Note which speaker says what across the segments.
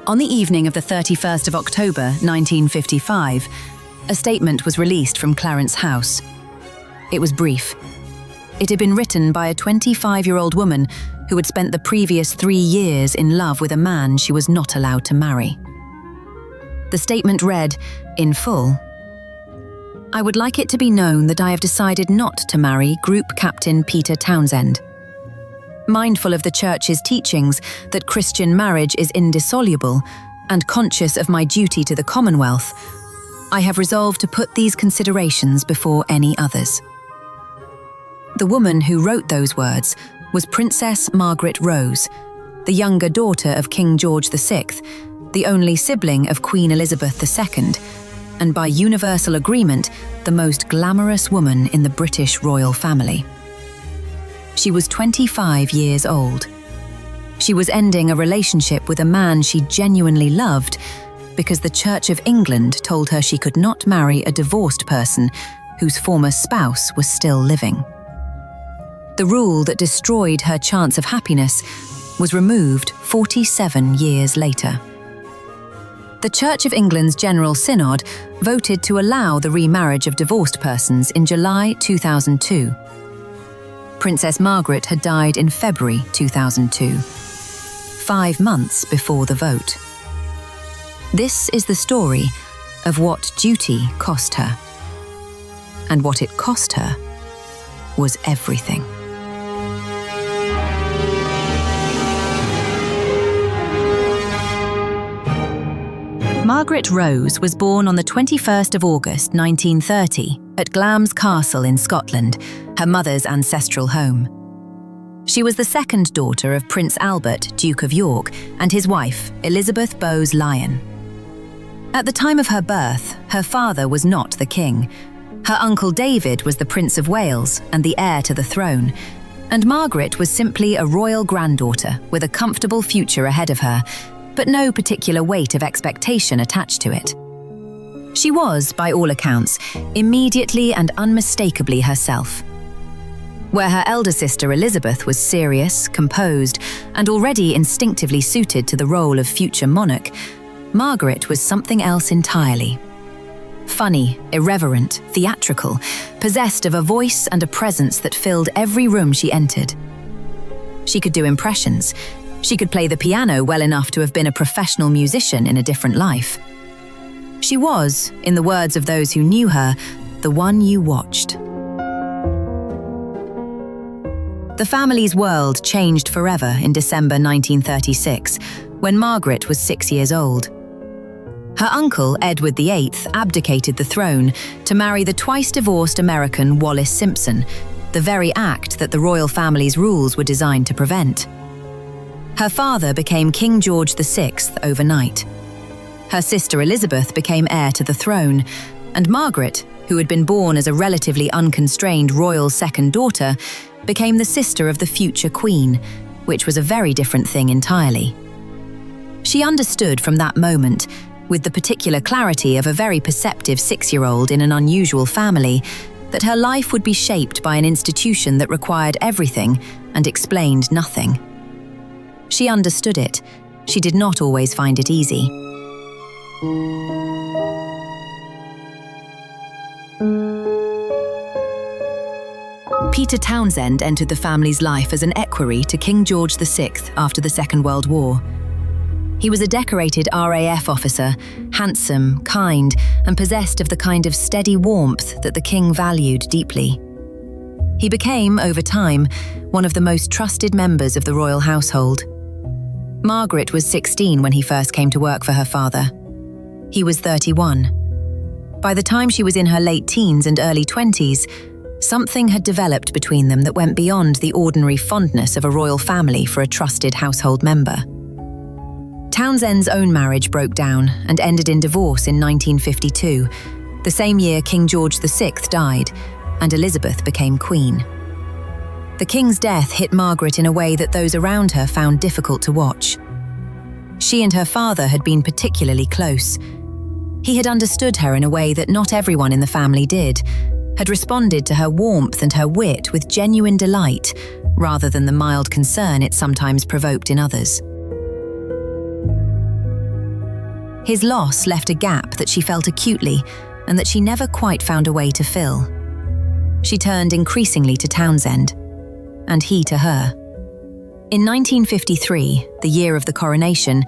Speaker 1: On the evening of the 31st of October 1955, a statement was released from Clarence House. It was brief. It had been written by a 25-year-old woman who had spent the previous 3 years in love with a man she was not allowed to marry. The statement read, in full, "I would like it to be known that I have decided not to marry Group Captain Peter Townsend. Mindful of the Church's teachings that Christian marriage is indissoluble, and conscious of my duty to the Commonwealth, I have resolved to put these considerations before any others." The woman who wrote those words was Princess Margaret Rose, the younger daughter of King George VI, the only sibling of Queen Elizabeth II, and by universal agreement, the most glamorous woman in the British royal family. She was 25 years old. She was ending a relationship with a man she genuinely loved because the Church of England told her she could not marry a divorced person whose former spouse was still living. The rule that destroyed her chance of happiness was removed 47 years later. The Church of England's General Synod voted to allow the remarriage of divorced persons in July 2002. Princess Margaret had died in February 2002, 5 months before the vote. This is the story of what duty cost her. And what it cost her was everything. Margaret Rose was born on the 21st of August 1930 at Glamis Castle in Scotland, her mother's ancestral home. She was the second daughter of Prince Albert, Duke of York, and his wife, Elizabeth Bowes Lyon. At the time of her birth, her father was not the king. Her uncle David was the Prince of Wales and the heir to the throne, and Margaret was simply a royal granddaughter with a comfortable future ahead of her, but no particular weight of expectation attached to it. She was, by all accounts, immediately and unmistakably herself. Where her elder sister Elizabeth was serious, composed, and already instinctively suited to the role of future monarch, Margaret was something else entirely. Funny, irreverent, theatrical, possessed of a voice and a presence that filled every room she entered. She could do impressions. She could play the piano well enough to have been a professional musician in a different life. She was, in the words of those who knew her, the one you watched. The family's world changed forever in December 1936, when Margaret was 6 years old. Her uncle, Edward VIII, abdicated the throne to marry the twice-divorced American Wallis Simpson, the very act that the royal family's rules were designed to prevent. Her father became King George VI overnight. Her sister Elizabeth became heir to the throne, and Margaret, who had been born as a relatively unconstrained royal second daughter, became the sister of the future queen, which was a very different thing entirely. She understood from that moment, with the particular clarity of a very perceptive 6-year-old in an unusual family, that her life would be shaped by an institution that required everything and explained nothing. She understood it. She did not always find it easy. Peter Townsend entered the family's life as an equerry to King George VI after the Second World War. He was a decorated RAF officer, handsome, kind, and possessed of the kind of steady warmth that the king valued deeply. He became, over time, one of the most trusted members of the royal household. Margaret was 16 when he first came to work for her father. He was 31. By the time she was in her late teens and early 20s, something had developed between them that went beyond the ordinary fondness of a royal family for a trusted household member. Townsend's own marriage broke down and ended in divorce in 1952, the same year King George VI died, and Elizabeth became queen. The king's death hit Margaret in a way that those around her found difficult to watch. She and her father had been particularly close. He had understood her in a way that not everyone in the family did, had responded to her warmth and her wit with genuine delight, rather than the mild concern it sometimes provoked in others. His loss left a gap that she felt acutely and that she never quite found a way to fill. She turned increasingly to Townsend, and he to her. In 1953, the year of the coronation,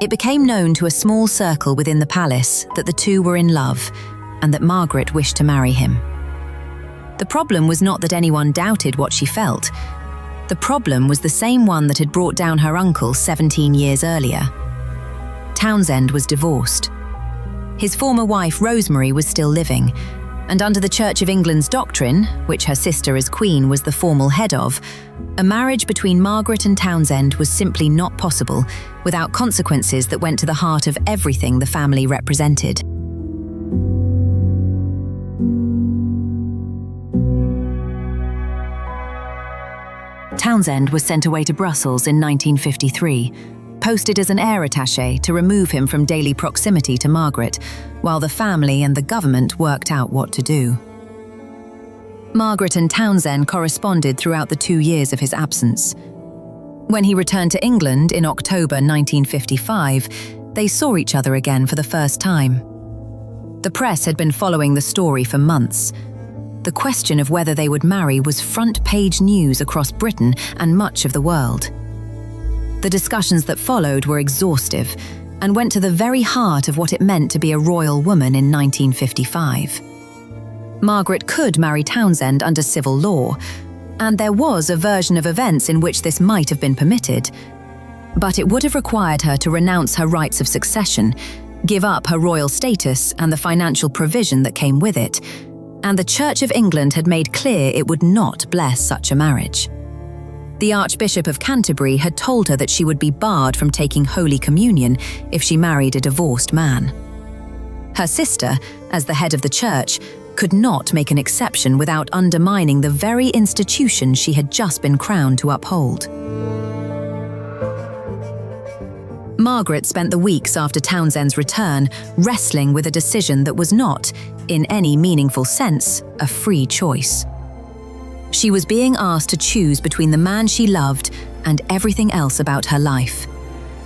Speaker 1: it became known to a small circle within the palace that the two were in love and that Margaret wished to marry him. The problem was not that anyone doubted what she felt. The problem was the same one that had brought down her uncle 17 years earlier. Townsend was divorced. His former wife, Rosemary, was still living, and under the Church of England's doctrine, which her sister as Queen was the formal head of, a marriage between Margaret and Townsend was simply not possible without consequences that went to the heart of everything the family represented. Townsend was sent away to Brussels in 1953, posted as an air attaché to remove him from daily proximity to Margaret, while the family and the government worked out what to do. Margaret and Townsend corresponded throughout the 2 years of his absence. When he returned to England in October 1955, they saw each other again for the first time. The press had been following the story for months. The question of whether they would marry was front-page news across Britain and much of the world. The discussions that followed were exhaustive and went to the very heart of what it meant to be a royal woman in 1955. Margaret could marry Townsend under civil law, and there was a version of events in which this might have been permitted, but it would have required her to renounce her rights of succession, give up her royal status and the financial provision that came with it, and the Church of England had made clear it would not bless such a marriage. The Archbishop of Canterbury had told her that she would be barred from taking Holy Communion if she married a divorced man. Her sister, as the head of the church, could not make an exception without undermining the very institution she had just been crowned to uphold. Margaret spent the weeks after Townsend's return wrestling with a decision that was not, in any meaningful sense, a free choice. She was being asked to choose between the man she loved and everything else about her life: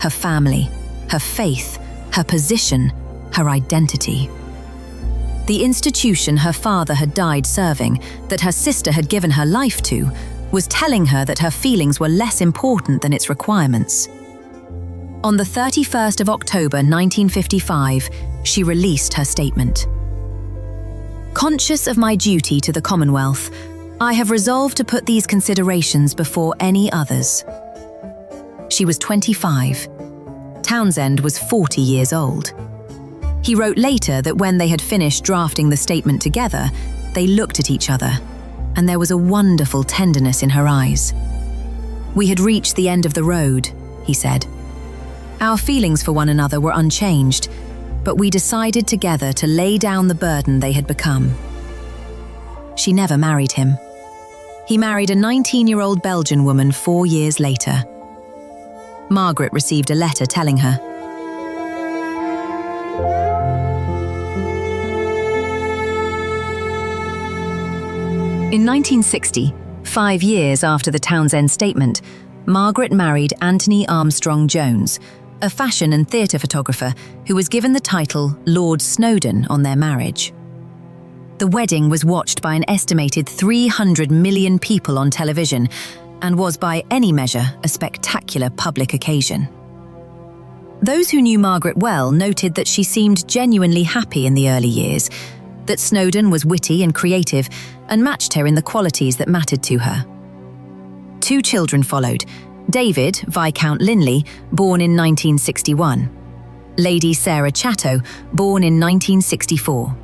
Speaker 1: her family, her faith, her position, her identity. The institution her father had died serving, that her sister had given her life to, was telling her that her feelings were less important than its requirements. On the 31st of October 1955, she released her statement. "Conscious of my duty to the Commonwealth, I have resolved to put these considerations before any others." She was 25. Townsend was 40 years old. He wrote later that when they had finished drafting the statement together, they looked at each other, and there was a wonderful tenderness in her eyes. "We had reached the end of the road," he said. "Our feelings for one another were unchanged, but we decided together to lay down the burden they had become." She never married him. He married a 19-year-old Belgian woman 4 years later. Margaret received a letter telling her, in 1960, 5 years after the Townsend statement, Margaret married Anthony Armstrong Jones, a fashion and theatre photographer who was given the title Lord Snowdon on their marriage. The wedding was watched by an estimated 300 million people on television and was by any measure a spectacular public occasion. Those who knew Margaret well noted that she seemed genuinely happy in the early years, that Snowdon was witty and creative and matched her in the qualities that mattered to her. 2 children followed: David, Viscount Linley, born in 1961; Lady Sarah Chatto, born in 1964.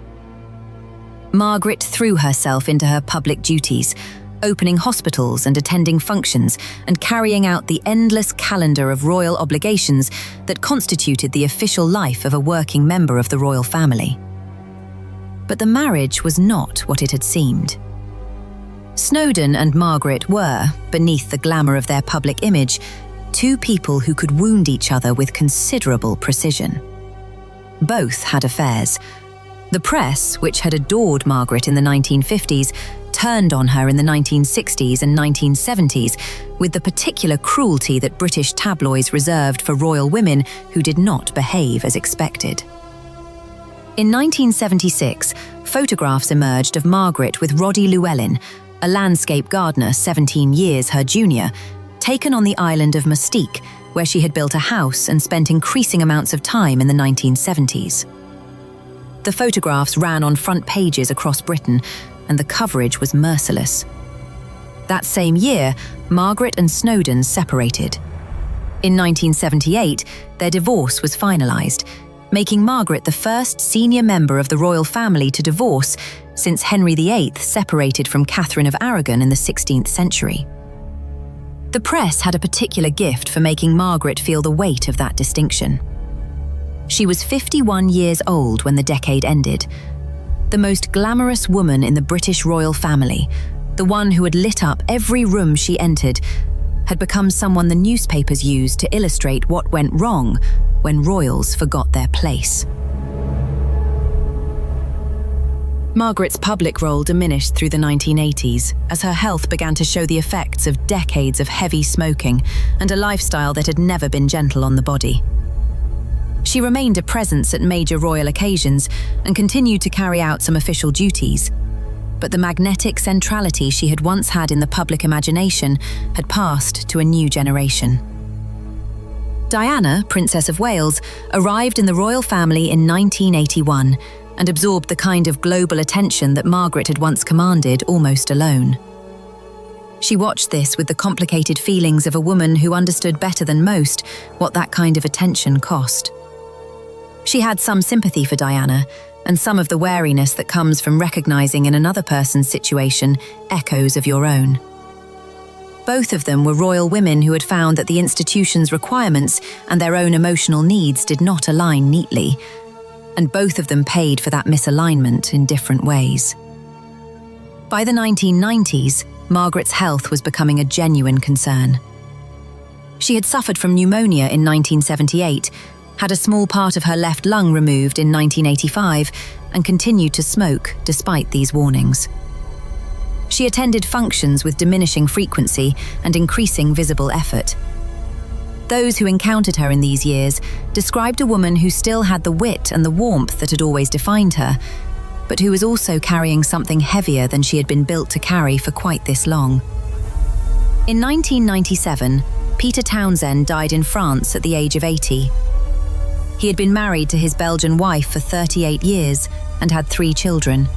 Speaker 1: Margaret threw herself into her public duties, opening hospitals and attending functions and carrying out the endless calendar of royal obligations that constituted the official life of a working member of the royal family. But the marriage was not what it had seemed. Snowdon and Margaret were, beneath the glamour of their public image, 2 people who could wound each other with considerable precision. Both had affairs. The press, which had adored Margaret in the 1950s, turned on her in the 1960s and 1970s with the particular cruelty that British tabloids reserved for royal women who did not behave as expected. In 1976, photographs emerged of Margaret with Roddy Llewellyn, a landscape gardener 17 years her junior, taken on the island of Mustique, where she had built a house and spent increasing amounts of time in the 1970s. The photographs ran on front pages across Britain, and the coverage was merciless. That same year, Margaret and Snowdon separated. In 1978, their divorce was finalised, making Margaret the first senior member of the royal family to divorce since Henry VIII separated from Catherine of Aragon in the 16th century. The press had a particular gift for making Margaret feel the weight of that distinction. She was 51 years old when the decade ended, the most glamorous woman in the British royal family, the one who had lit up every room she entered, had become someone the newspapers used to illustrate what went wrong when royals forgot their place. Margaret's public role diminished through the 1980s as her health began to show the effects of decades of heavy smoking and a lifestyle that had never been gentle on the body. She remained a presence at major royal occasions and continued to carry out some official duties, but the magnetic centrality she had once had in the public imagination had passed to a new generation. Diana, Princess of Wales, arrived in the royal family in 1981 and absorbed the kind of global attention that Margaret had once commanded almost alone. She watched this with the complicated feelings of a woman who understood better than most what that kind of attention cost. She had some sympathy for Diana, and some of the wariness that comes from recognizing in another person's situation echoes of your own. Both of them were royal women who had found that the institution's requirements and their own emotional needs did not align neatly, and both of them paid for that misalignment in different ways. By the 1990s, Margaret's health was becoming a genuine concern. She had suffered from pneumonia in 1978, had a small part of her left lung removed in 1985, and continued to smoke despite these warnings. She attended functions with diminishing frequency and increasing visible effort. Those who encountered her in these years described a woman who still had the wit and the warmth that had always defined her, but who was also carrying something heavier than she had been built to carry for quite this long. In 1997, Peter Townsend died in France at the age of 80. He had been married to his Belgian wife for 38 years and had 3 children.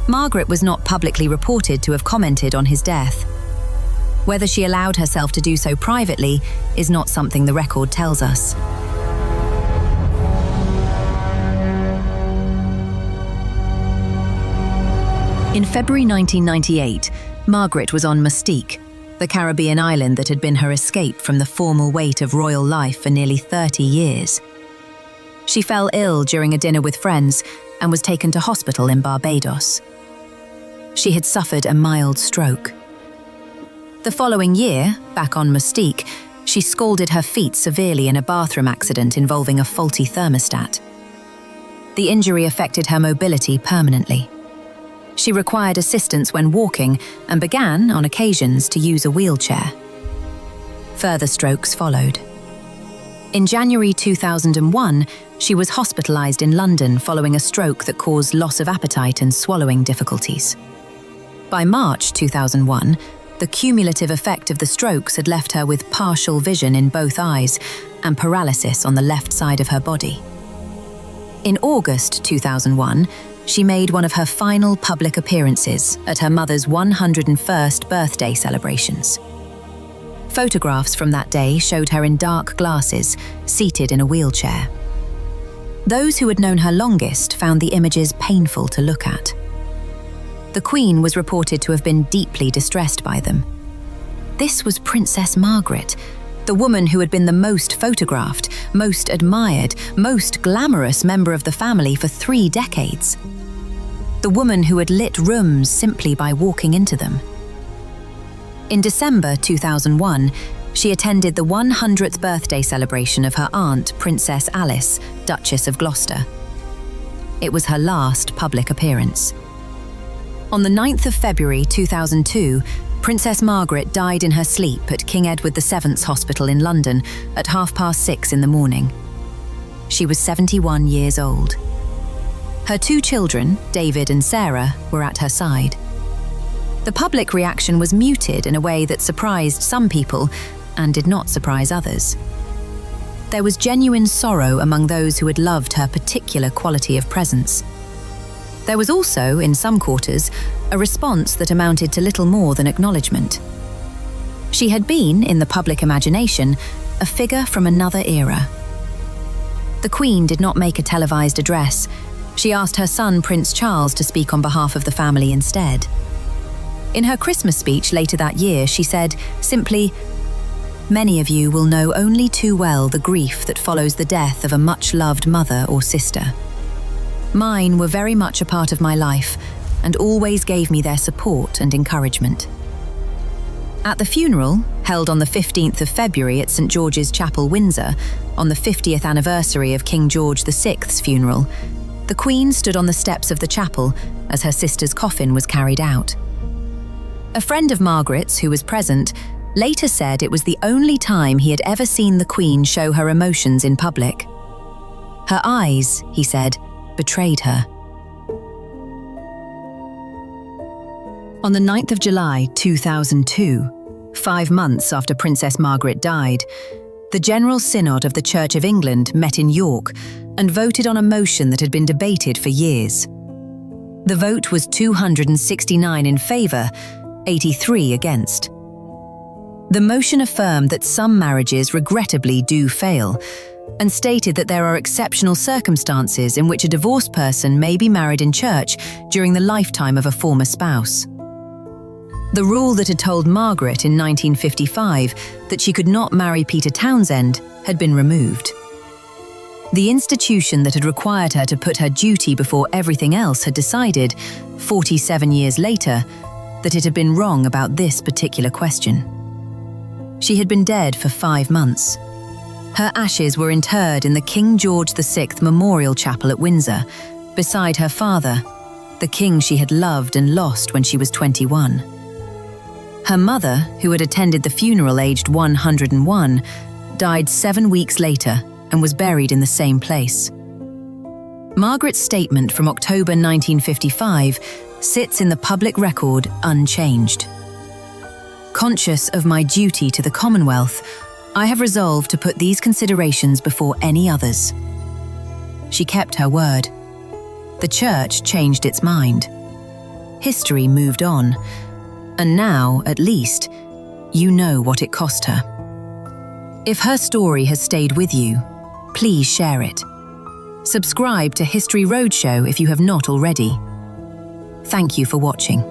Speaker 1: Margaret was not publicly reported to have commented on his death. Whether she allowed herself to do so privately is not something the record tells us. In February 1998, Margaret was on Mustique, the Caribbean island that had been her escape from the formal weight of royal life for nearly 30 years. She fell ill during a dinner with friends and was taken to hospital in Barbados. She had suffered a mild stroke. The following year, back on Mustique, she scalded her feet severely in a bathroom accident involving a faulty thermostat. The injury affected her mobility permanently. She required assistance when walking and began, on occasions, to use a wheelchair. Further strokes followed. In January 2001, she was hospitalised in London following a stroke that caused loss of appetite and swallowing difficulties. By March 2001, the cumulative effect of the strokes had left her with partial vision in both eyes and paralysis on the left side of her body. In August 2001, she made one of her final public appearances at her mother's 101st birthday celebrations. Photographs from that day showed her in dark glasses, seated in a wheelchair. Those who had known her longest found the images painful to look at. The Queen was reported to have been deeply distressed by them. This was Princess Margaret, the woman who had been the most photographed, most admired, most glamorous member of the family for 3 decades. The woman who had lit rooms simply by walking into them. In December 2001, she attended the 100th birthday celebration of her aunt, Princess Alice, Duchess of Gloucester. It was her last public appearance. On the 9th of February 2002, Princess Margaret died in her sleep at King Edward VII's Hospital in London at 6:30 in the morning. She was 71 years old. Her two children, David and Sarah, were at her side. The public reaction was muted in a way that surprised some people and did not surprise others. There was genuine sorrow among those who had loved her particular quality of presence. There was also, in some quarters, a response that amounted to little more than acknowledgement. She had been, in the public imagination, a figure from another era. The Queen did not make a televised address. She asked her son, Prince Charles, to speak on behalf of the family instead. In her Christmas speech later that year, she said, simply, "Many of you will know only too well the grief that follows the death of a much-loved mother or sister. Mine were very much a part of my life and always gave me their support and encouragement." At the funeral, held on the 15th of February at St George's Chapel, Windsor, on the 50th anniversary of King George VI's funeral, the Queen stood on the steps of the chapel as her sister's coffin was carried out. A friend of Margaret's, who was present, later said it was the only time he had ever seen the Queen show her emotions in public. Her eyes, he said, betrayed her. On the 9th of July 2002, 5 months after Princess Margaret died, the General Synod of the Church of England met in York and voted on a motion that had been debated for years. The vote was 269 in favour, 83 against. The motion affirmed that some marriages regrettably do fail, and stated that there are exceptional circumstances in which a divorced person may be married in church during the lifetime of a former spouse. The rule that had told Margaret in 1955 that she could not marry Peter Townsend had been removed. The institution that had required her to put her duty before everything else had decided, 47 years later, that it had been wrong about this particular question. She had been dead for 5 months. Her ashes were interred in the King George VI Memorial Chapel at Windsor, beside her father, the king she had loved and lost when she was 21. Her mother, who had attended the funeral aged 101, died 7 weeks later and was buried in the same place. Margaret's statement from October 1955 sits in the public record unchanged. "Conscious of my duty to the Commonwealth, I have resolved to put these considerations before any others." She kept her word. The Church changed its mind. History moved on. And now, at least, you know what it cost her. If her story has stayed with you, please share it. Subscribe to History Roadshow if you have not already. Thank you for watching.